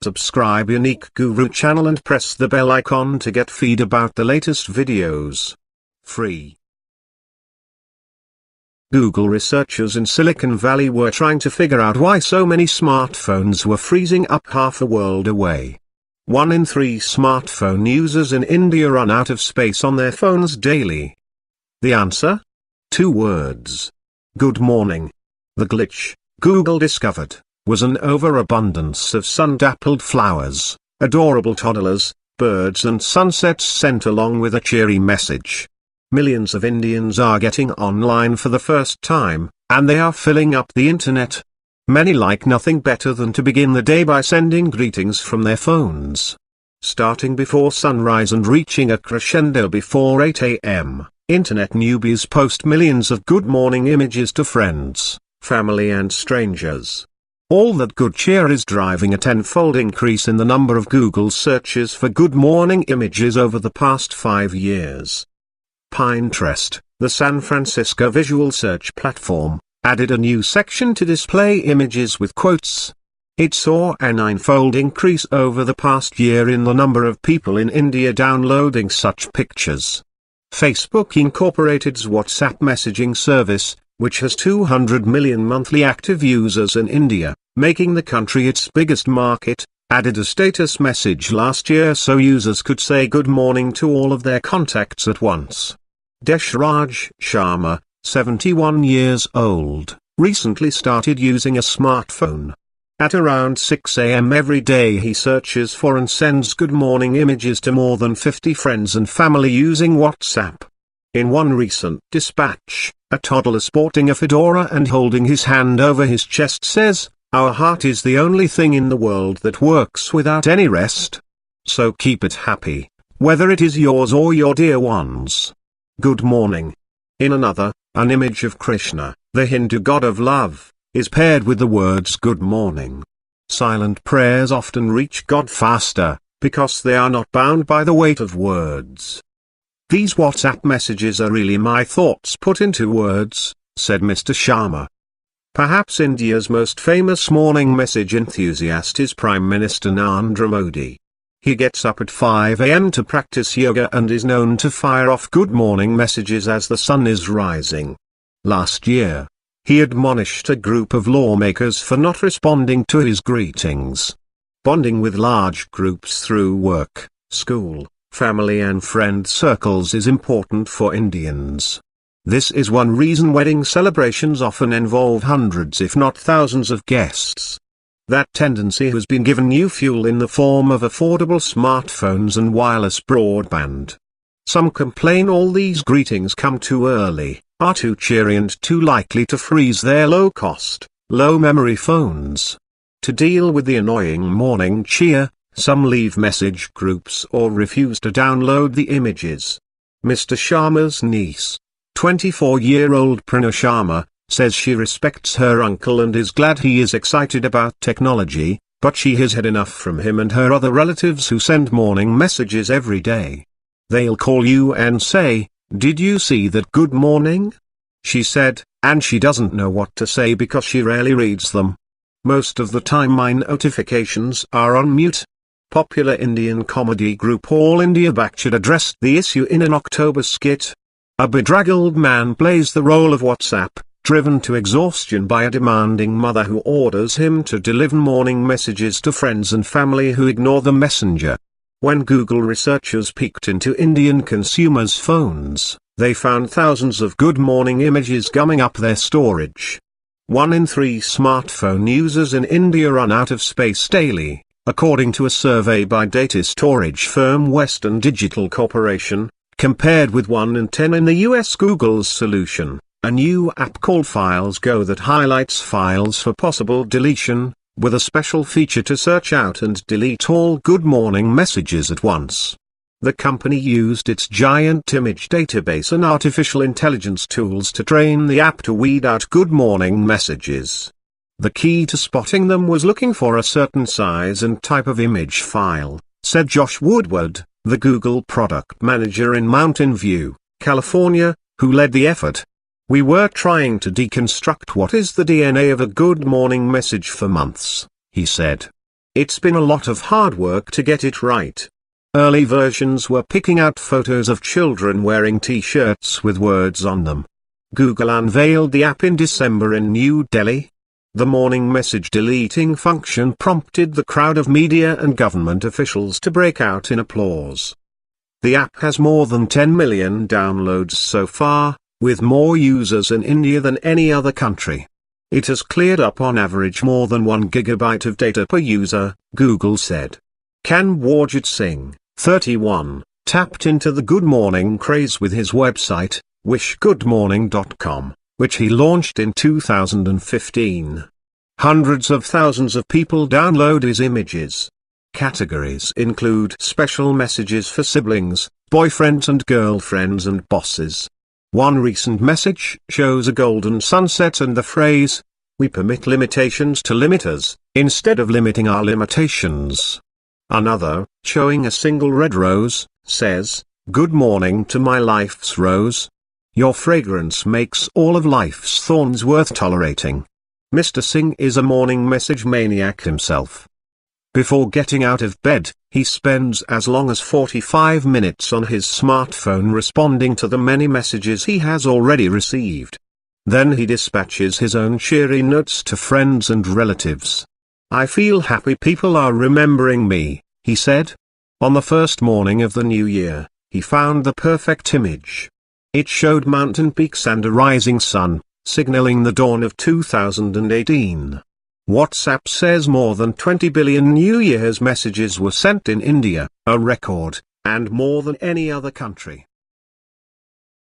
Subscribe Unique Guru channel and press the bell icon to get feed about the latest videos. Free. Google researchers in Silicon Valley were trying to figure out why so many smartphones were freezing up half a world away. 1 in 3 smartphone users in India run out of space on their phones daily. The answer? 2 words. Good morning. The glitch, Google discovered, was an overabundance of sun-dappled flowers, adorable toddlers, birds and sunsets sent along with a cheery message. Millions of Indians are getting online for the first time, and they are filling up the internet. Many like nothing better than to begin the day by sending greetings from their phones. Starting before sunrise and reaching a crescendo before 8 a.m., internet newbies post millions of good morning images to friends, family and strangers. All that good cheer is driving a tenfold increase in the number of Google searches for good morning images over the past 5 years. Pinterest, the San Francisco visual search platform, added a new section to display images with quotes. It saw a 9-fold increase over the past year in the number of people in India downloading such pictures. Facebook Incorporated's WhatsApp messaging service, which has 200 million monthly active users in India, making the country its biggest market, added a status message last year so users could say good morning to all of their contacts at once. Deshraj Sharma, 71 years old, recently started using a smartphone. At around 6 a.m. every day he searches for and sends good morning images to more than 50 friends and family using WhatsApp. In one recent dispatch, a toddler sporting a fedora and holding his hand over his chest says, "Our heart is the only thing in the world that works without any rest. So keep it happy, whether it is yours or your dear ones. Good morning." In another, an image of Krishna, the Hindu god of love, is paired with the words good morning. Silent prayers often reach God faster, because they are not bound by the weight of words. "These WhatsApp messages are really my thoughts put into words," said Mr. Sharma. Perhaps India's most famous morning message enthusiast is Prime Minister Narendra Modi. He gets up at 5 a.m. to practice yoga and is known to fire off good morning messages as the sun is rising. Last year, he admonished a group of lawmakers for not responding to his greetings. Bonding with large groups through work, school, family and friend circles is important for Indians. This is one reason wedding celebrations often involve hundreds if not thousands of guests. That tendency has been given new fuel in the form of affordable smartphones and wireless broadband. Some complain all these greetings come too early, are too cheery and too likely to freeze their low-cost, low-memory phones. To deal with the annoying morning cheer, some leave message groups or refuse to download the images. Mr. Sharma's niece, 24-year-old Prerna Sharma, says she respects her uncle and is glad he is excited about technology, but she has had enough from him and her other relatives who send morning messages every day. "They'll call you and say, 'Did you see that good morning?' she said, and she doesn't know what to say because she rarely reads them. Most of the time my notifications are on mute." Popular Indian comedy group All India Bachchan addressed the issue in an October skit. A bedraggled man plays the role of WhatsApp, driven to exhaustion by a demanding mother who orders him to deliver morning messages to friends and family who ignore the messenger. When Google researchers peeked into Indian consumers' phones, they found thousands of good morning images gumming up their storage. 1 in 3 smartphone users in India run out of space daily, according to a survey by data storage firm Western Digital Corporation, compared with 1 in 10 in the US. Google's solution, a new app called Files Go that highlights files for possible deletion, with a special feature to search out and delete all good morning messages at once. The company used its giant image database and artificial intelligence tools to train the app to weed out good morning messages. The key to spotting them was looking for a certain size and type of image file, said Josh Woodward, the Google product manager in Mountain View, California, who led the effort. "We were trying to deconstruct what is the DNA of a good morning message for months," he said. It's been a lot of hard work to get it right. Early versions were picking out photos of children wearing t-shirts with words on them. Google unveiled the app in December in New Delhi. The morning message deleting function prompted the crowd of media and government officials to break out in applause. The app has more than 10 million downloads so far, with more users in India than any other country. It has cleared up on average more than 1 gigabyte of data per user, Google said. Kanwarjit Singh, 31, tapped into the good morning craze with his website, wishgoodmorning.com, which he launched in 2015. Hundreds of thousands of people download his images. Categories include special messages for siblings, boyfriends and girlfriends and bosses. One recent message shows a golden sunset and the phrase, "We permit limitations to limit us, instead of limiting our limitations." Another, showing a single red rose, says, "Good morning to my life's rose. Your fragrance makes all of life's thorns worth tolerating." Mr. Singh is a morning message maniac himself. Before getting out of bed, he spends as long as 45 minutes on his smartphone responding to the many messages he has already received. Then he dispatches his own cheery notes to friends and relatives. "I feel happy people are remembering me," he said. On the first morning of the new year, he found the perfect image. It showed mountain peaks and a rising sun, signaling the dawn of 2018. WhatsApp says more than 20 billion New Year's messages were sent in India, a record, and more than any other country.